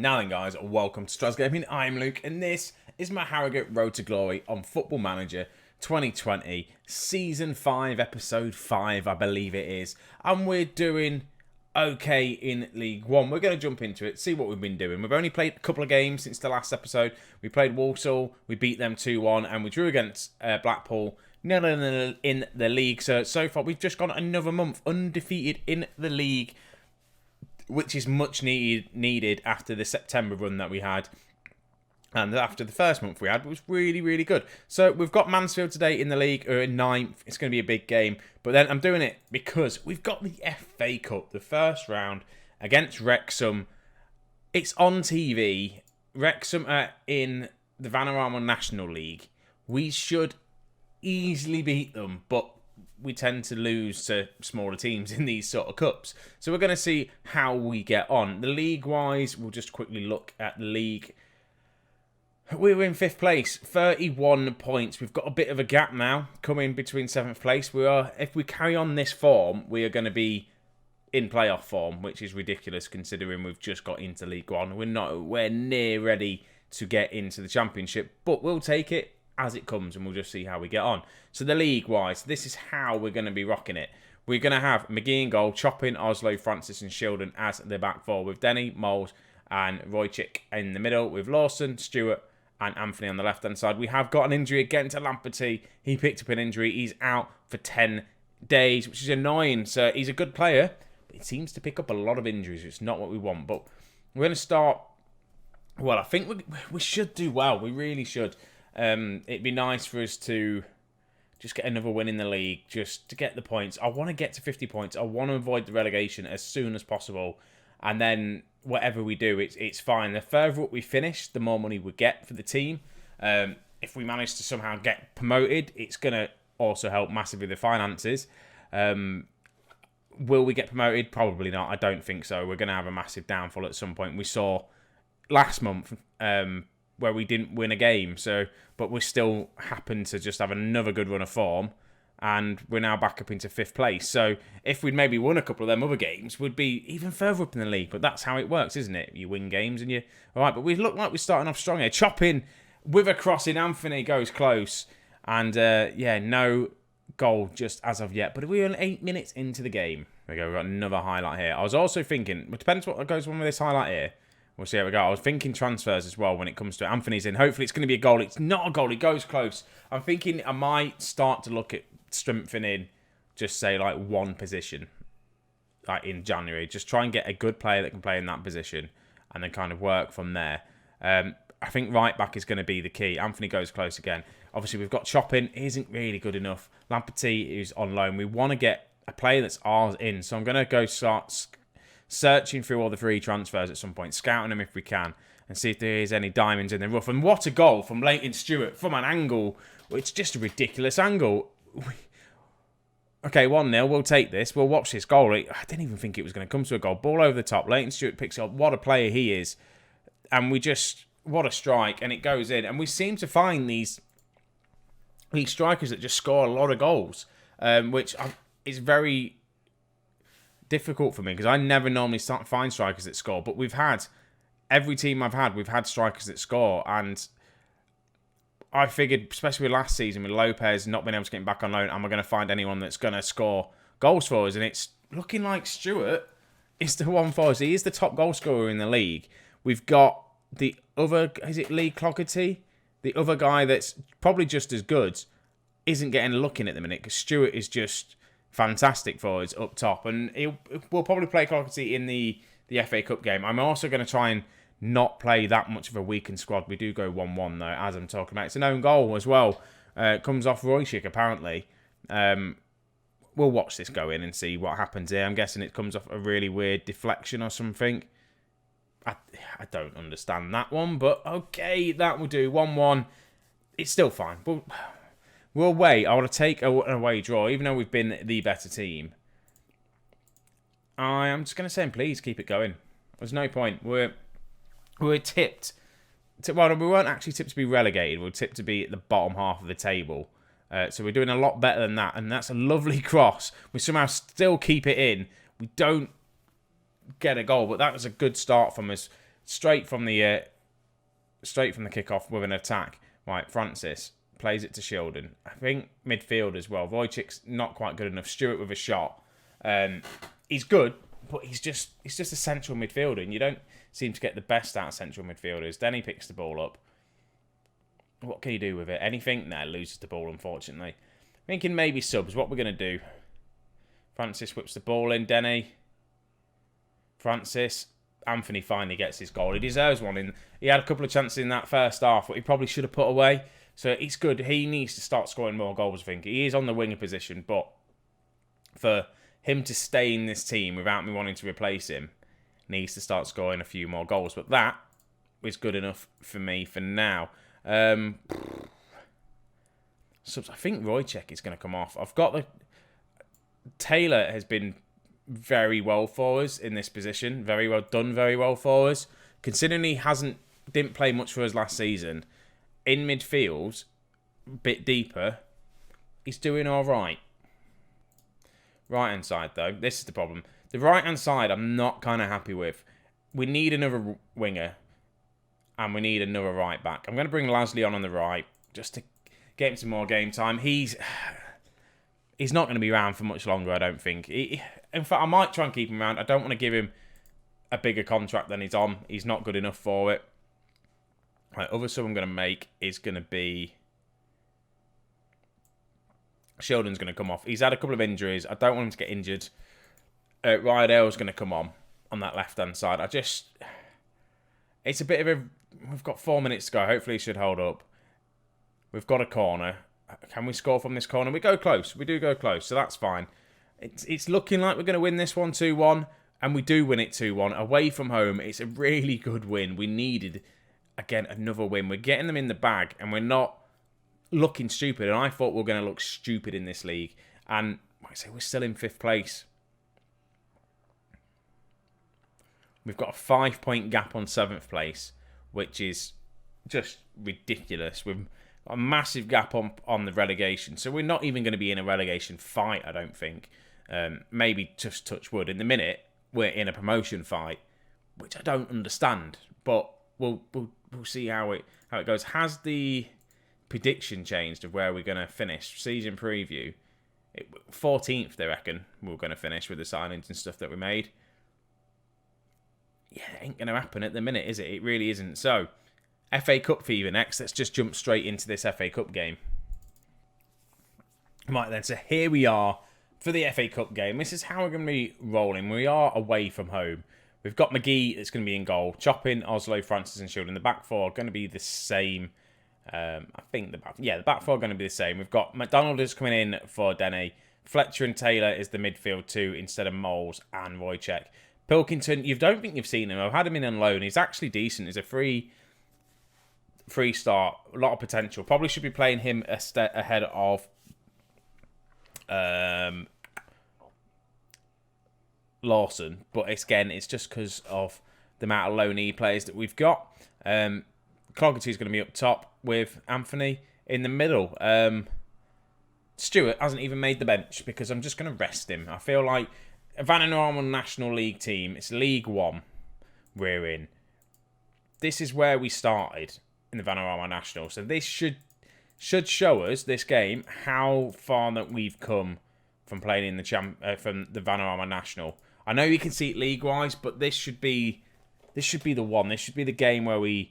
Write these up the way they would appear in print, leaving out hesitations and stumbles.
Now then guys, welcome to Strasz Gaming. I'm Luke and this is my Harrogate Road to Glory on Football Manager 2020 Season 5, Episode 5 I believe it is. And we're doing okay in League 1. We're going to jump into it, see what we've been doing. We've only played a couple of games since the last episode. We played Walsall, we beat them 2-1 and we drew against Blackpool 0-0 in the league. So far we've just gone another month undefeated in the league, which is much needed after the September run that we had. And after the first month we had, it was really, really good. So we've got Mansfield today in the league, or in 9th. It's going to be a big game. But then I'm doing it because we've got the FA Cup, the first round, against Wrexham. It's on TV. Wrexham are in the Vanarama National League. We should easily beat them, but we tend to lose to smaller teams in these sort of cups. So we're going to see how we get on. The league-wise, we'll just quickly look at the league. We're in 5th place, 31 points. We've got a bit of a gap now coming between 7th place. If we carry on this form, we are going to be in playoff form, which is ridiculous considering we've just got into League 1. We're nowhere near ready to get into the Championship, but we'll take it as it comes and we'll just see how we get on. So the league-wise, this is how we're going to be rocking it. We're going to have McGee in goal, Choppin, Oslo, Francis and Shildon as the back four, with Denny, Moles and Roychik in the middle, with Lawson, Stewart and Anthony on the left-hand side. We have got an injury again to Lamperty. He picked up an injury. He's out for 10 days, which is annoying. So he's a good player, but he seems to pick up a lot of injuries. It's not what we want. But we're going to start... Well, I think we should do well. We really should. It'd be nice for us to just get another win in the league, just to get the points. I want to get to 50 points. I want to avoid the relegation as soon as possible. And then whatever we do, it's fine. The further up we finish, the more money we get for the team. If we manage to somehow get promoted, it's going to also help massively the finances. Will we get promoted? Probably not. I don't think so. We're going to have a massive downfall at some point. We saw last month... where we didn't win a game, but we still happened to just have another good run of form, and we're now back up into 5th place. So if we'd maybe won a couple of them other games, we'd be even further up in the league. But that's how it works, isn't it? You win games and you're all right. But we look like we're starting off strong here. Chopping with a crossing, Anthony goes close, and no goal just as of yet. But we're 8 minutes into the game. There we go. We've got another highlight here. I was also thinking, it depends what goes on with this highlight here. We'll see how we go. I was thinking transfers as well when it comes to Anthony's in. Hopefully it's going to be a goal. It's not a goal. It goes close. I'm thinking I might start to look at strengthening, just say like one position, like in January. Just try and get a good player that can play in that position and then kind of work from there. I think right back is going to be the key. Anthony goes close again. Obviously we've got Choppin. He isn't really good enough. Lamperty is on loan. We want to get a player that's ours in. So I'm going to go start searching through all the free transfers at some point, scouting them if we can, and see if there is any diamonds in the rough. And what a goal from Leighton Stewart from an angle. It's just a ridiculous angle. Okay, 1-0. We'll take this. We'll watch this goal. I didn't even think it was going to come to a goal. Ball over the top. Leighton Stewart picks it up. What a player he is. And what a strike. And it goes in. And we seem to find these strikers that just score a lot of goals, which is very difficult for me because I never normally find strikers that score, but every team I've had, we've had strikers that score, and I figured, especially with last season with Lopez not being able to get him back on loan, am I going to find anyone that's going to score goals for us? And it's looking like Stewart is the one for us. He is the top goal scorer in the league. We've got the other, is it Lee Cloggerty? The other guy that's probably just as good isn't getting a look in at the minute because Stewart is just fantastic for us up top, and we'll probably play Cloggerty in the FA Cup game. I'm also going to try and not play that much of a weakened squad. We do go 1-1 though, as I'm talking about. It's an own goal as well. Comes off Roychik apparently. We'll watch this go in and see what happens here. I'm guessing it comes off a really weird deflection or something. I don't understand that one, but okay, that will do. 1-1. It's still fine. We'll wait. I want to take an away draw, even though we've been the better team. I'm just going to say, please keep it going. There's no point. We're tipped. Well, we weren't actually tipped to be relegated. We were tipped to be at the bottom half of the table. So we're doing a lot better than that. And that's a lovely cross. We somehow still keep it in. We don't get a goal, but that was a good start from us. straight from the kickoff with an attack. Right, Francis plays it to Shildon. I think midfield as well. Wojciech's not quite good enough. Stewart with a shot. He's good, but he's just a central midfielder, and you don't seem to get the best out of central midfielders. Then he picks the ball up. What can you do with it? Anything? Nah, loses the ball, unfortunately. Thinking maybe subs. What we're going to do. Francis whips the ball in. Denny. Francis. Anthony finally gets his goal. He deserves one. He had a couple of chances in that first half, but he probably should have put away. So it's good. He needs to start scoring more goals, I think. He is on the winger position, but for him to stay in this team without me wanting to replace him, needs to start scoring a few more goals. But that is good enough for me for now. Subs. I think Wojciech is going to come off. I've got the... Taylor has been very well for us in this position. Very well done, very well for us. Considering he didn't play much for us last season, in midfield, a bit deeper, he's doing all right. Right-hand side, though, this is the problem. The right-hand side, I'm not kind of happy with. We need another winger, and we need another right-back. I'm going to bring Lasley on the right, just to get him some more game time. He's not going to be around for much longer, I don't think. In fact, I might try and keep him around. I don't want to give him a bigger contract than he's on. He's not good enough for it. Right, other sub I'm going to make is going to be... Shildon's going to come off. He's had a couple of injuries. I don't want him to get injured. Rydell's going to come on that left-hand side. It's a bit of a... We've got 4 minutes to go. Hopefully he should hold up. We've got a corner. Can we score from this corner? We go close. We do go close, so that's fine. It's looking like we're going to win this one 2-1, and we do win it 2-1. Away from home, it's a really good win. We needed, again, another win. We're getting them in the bag, and we're not looking stupid. And I thought we were going to look stupid in this league. And, like I say, we're still in 5th place. We've got a 5-point gap on 7th place, which is just ridiculous. We've got a massive gap on the relegation. So we're not even going to be in a relegation fight, I don't think. Maybe just touch wood. In the minute, we're in a promotion fight, which I don't understand. But we'll see how it goes. Has the prediction changed of where we're going to finish? Season preview. 14th, they reckon, we're going to finish with the signings and stuff that we made. Yeah, it ain't going to happen at the minute, is it? It really isn't. So, FA Cup fever next. Let's just jump straight into this FA Cup game. Right then, so here we are for the FA Cup game. This is how we're going to be rolling. We are away from home. We've got McGee that's going to be in goal. Choppin, Oslo, Francis and Shildon. The back four are going to be the same. I think the back four are going to be the same. We've got McDonald is coming in for Denny. Fletcher and Taylor is the midfield two instead of Moles and Wojciech. Pilkington, you don't think you've seen him. I've had him in on loan. He's actually decent. He's a free start. A lot of potential. Probably should be playing him a step ahead of Lawson. But it's just because of the amount of loanee players that we've got. Clogarty's going to be up top with Anthony in the middle. Stewart hasn't even made the bench because I'm just going to rest him. I feel like Vanarama National League team, it's League One we're in. This is where we started in the Vanarama National. So this should show us, this game, how far that we've come from playing in the from the Vanarama National. I know you can see it league-wise, but this should be the one. This should be the game where we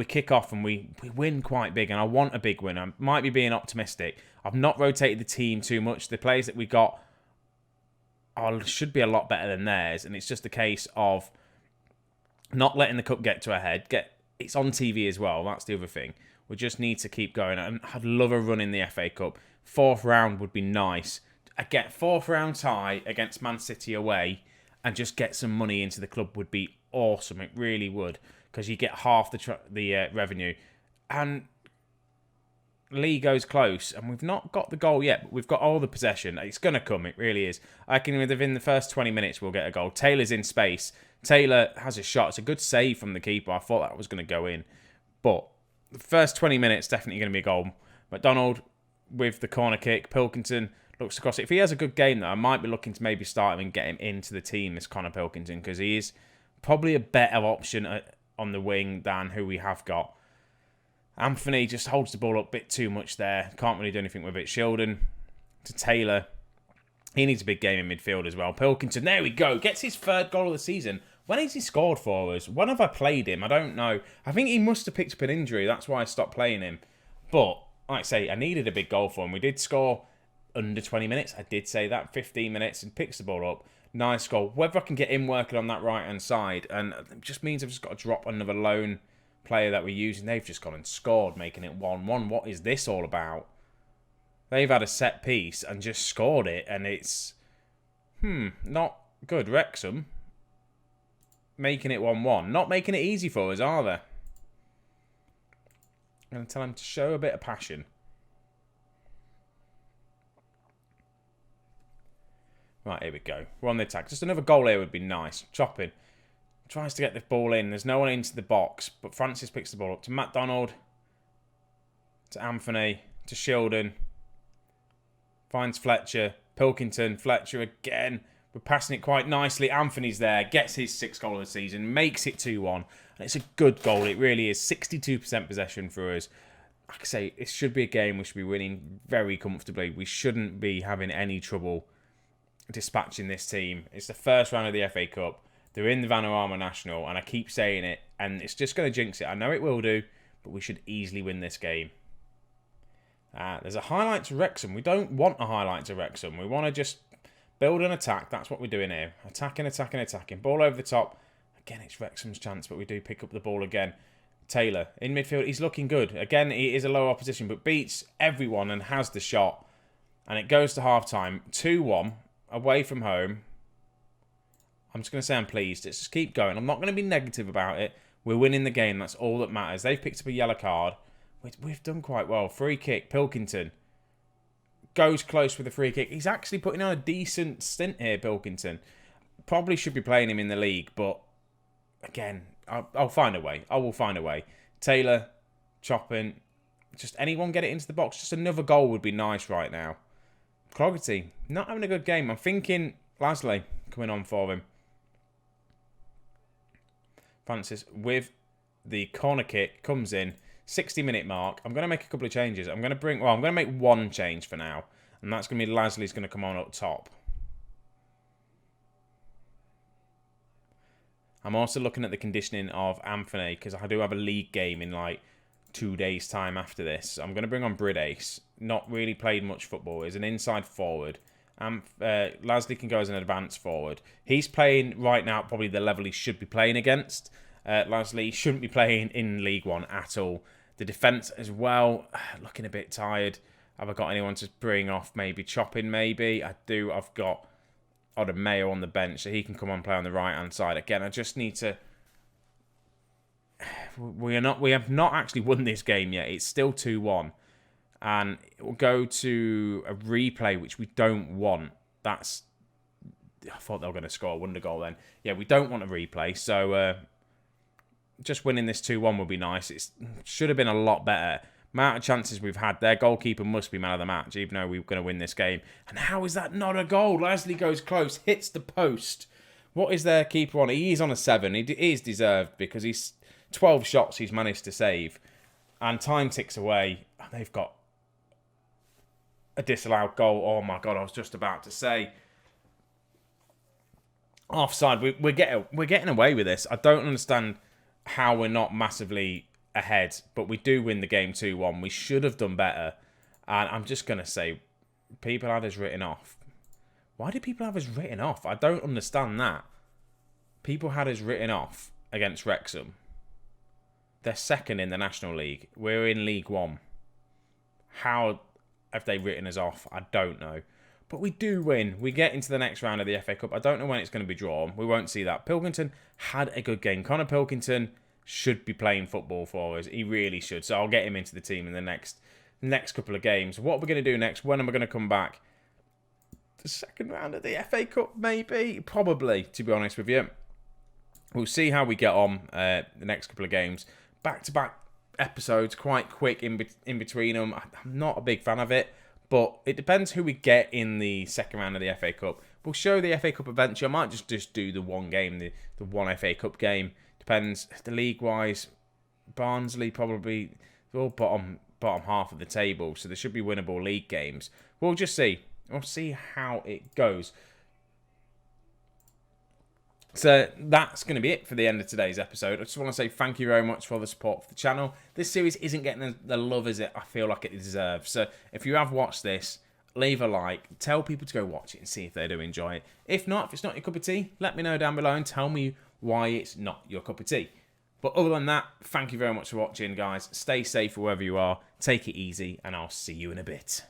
kick off and we win quite big, and I want a big win. I might be being optimistic. I've not rotated the team too much. The players that we got should be a lot better than theirs, and it's just a case of not letting the cup get to a head. It's on TV as well. That's the other thing. We just need to keep going, and I'd love a run in the FA Cup. 4th round would be nice. I get 4th round tie against Man City away, and just get some money into the club would be awesome. It really would, because you get half the revenue. And Lee goes close, and we've not got the goal yet, but we've got all the possession. It's going to come, it really is. I reckon within the first 20 minutes we'll get a goal. Taylor's in space. Taylor has a shot. It's a good save from the keeper. I thought that was going to go in. But the first 20 minutes, definitely going to be a goal. McDonald with the corner kick. Pilkington looks across it. If he has a good game, though, I might be looking to maybe start him and get him into the team, this Connor Pilkington, because he is probably a better option on the wing than who we have got. Anthony just holds the ball up a bit too much there. Can't really do anything with it. Shildon to Taylor. He needs a big game in midfield as well. Pilkington, there we go. Gets his 3rd goal of the season. When has he scored for us? When have I played him? I don't know. I think he must have picked up an injury. That's why I stopped playing him. But, like I say, I needed a big goal for him. We did score under 20 minutes. I did say that. 15 minutes and picks the ball up. Nice goal. Whether I can get him working on that right-hand side, and it just means I've just got to drop another lone player that we're using. They've just gone and scored, making it 1-1. What is this all about? They've had a set piece and just scored it, and it's not good. Wrexham making it 1-1. Not making it easy for us, are they? I'm going to tell them to show a bit of passion. Right, here we go. We're on the attack. Just another goal here would be nice. Chopping. Tries to get the ball in. There's no one into the box, but Francis picks the ball up to MacDonald, to Anthony, to Shildon. Finds Fletcher. Pilkington. Fletcher again. We're passing it quite nicely. Anthony's there. Gets his 6th goal of the season. Makes it 2-1. And it's a good goal. It really is. 62% possession for us. Like I say, it should be a game we should be winning very comfortably. We shouldn't be having any trouble dispatching this team. It's the first round of the FA Cup. They're in the Vanarama National. And I keep saying it. And it's just going to jinx it. I know it will do. But we should easily win this game. There's a highlight to Wrexham. We don't want a highlight to Wrexham. We want to just build an attack. That's what we're doing here. Attacking, attacking, attacking. Ball over the top. Again, it's Wrexham's chance, but we do pick up the ball again. Taylor in midfield. He's looking good. Again, he is a low opposition, but beats everyone and has the shot. And it goes to half-time. 2-1 away from home. I'm just going to say I'm pleased. Let's just keep going. I'm not going to be negative about it. We're winning the game. That's all that matters. They've picked up a yellow card. We've done quite well. Free kick. Pilkington goes close with a free kick. He's actually putting on a decent stint here, Pilkington. Probably should be playing him in the league, but again, I'll find a way. I will find a way. Taylor, chopping. Just anyone get it into the box. Just another goal would be nice right now. Clogarty, not having a good game. I'm thinking Lasley coming on for him. Francis with the corner kick comes in. 60-minute mark. I'm going to make a couple of changes. I'm going to make one change for now. And that's going to be Lasley's going to come on up top. I'm also looking at the conditioning of Anthony because I do have a league game in like 2 days' time after this. I'm going to bring on Bridace. Not really played much football. He's an inside forward. Lasley can go as an advanced forward. He's playing right now probably the level he should be playing against. Lasley shouldn't be playing in League One at all. The defence as well, looking a bit tired. Have I got anyone to bring off? Maybe Chopping, maybe. I do. I've got Oda Mayo on the bench, so he can come on and play on the right-hand side. Again, I just need to... We have not actually won this game yet. It's still 2-1. And it will go to a replay, which we don't want. I thought they were going to score a wonder goal then. Yeah, we don't want a replay, so... just winning this 2-1 would be nice. It should have been a lot better. Amount of chances we've had. Their goalkeeper must be man of the match, even though we were going to win this game. And how is that not a goal? Lasley goes close, hits the post. What is their keeper on? He is on a 7. He is deserved because he's 12 shots he's managed to save. And time ticks away. They've got a disallowed goal. Oh my God, I was just about to say. Offside. We're getting away with this. I don't understand how we're not massively ahead, but we do win the game 2-1. We should have done better. And I'm just going to say, people had us written off. Why did people have us written off? I don't understand that. People had us written off against Wrexham. They're second in the National League. We're in League One. How have they written us off? I don't know. But we do win. We get into the next round of the FA Cup. I don't know when it's going to be drawn. We won't see that. Pilkington had a good game. Connor Pilkington should be playing football for us. He really should. So I'll get him into the team in the next couple of games. What are we going to do next? When am I going to come back? The second round of the FA Cup, maybe? Probably, to be honest with you. We'll see how we get on the next couple of games. Back-to-back episodes, quite quick in between them. I'm not a big fan of it. But it depends who we get in the second round of the FA Cup. We'll show the FA Cup eventually. I might just do the one game, the one FA Cup game. Depends. The league-wise, Barnsley probably, they're all bottom half of the table, so there should be winnable league games. We'll just see. We'll see how it goes. So that's going to be it for the end of today's episode. I just want to say thank you very much for the support for the channel. This series isn't getting the love as I feel like it deserves. So if you have watched this, leave a like. Tell people to go watch it and see if they do enjoy it. If not, if it's not your cup of tea, let me know down below and tell me why it's not your cup of tea. But other than that, thank you very much for watching, guys. Stay safe wherever you are. Take it easy, and I'll see you in a bit.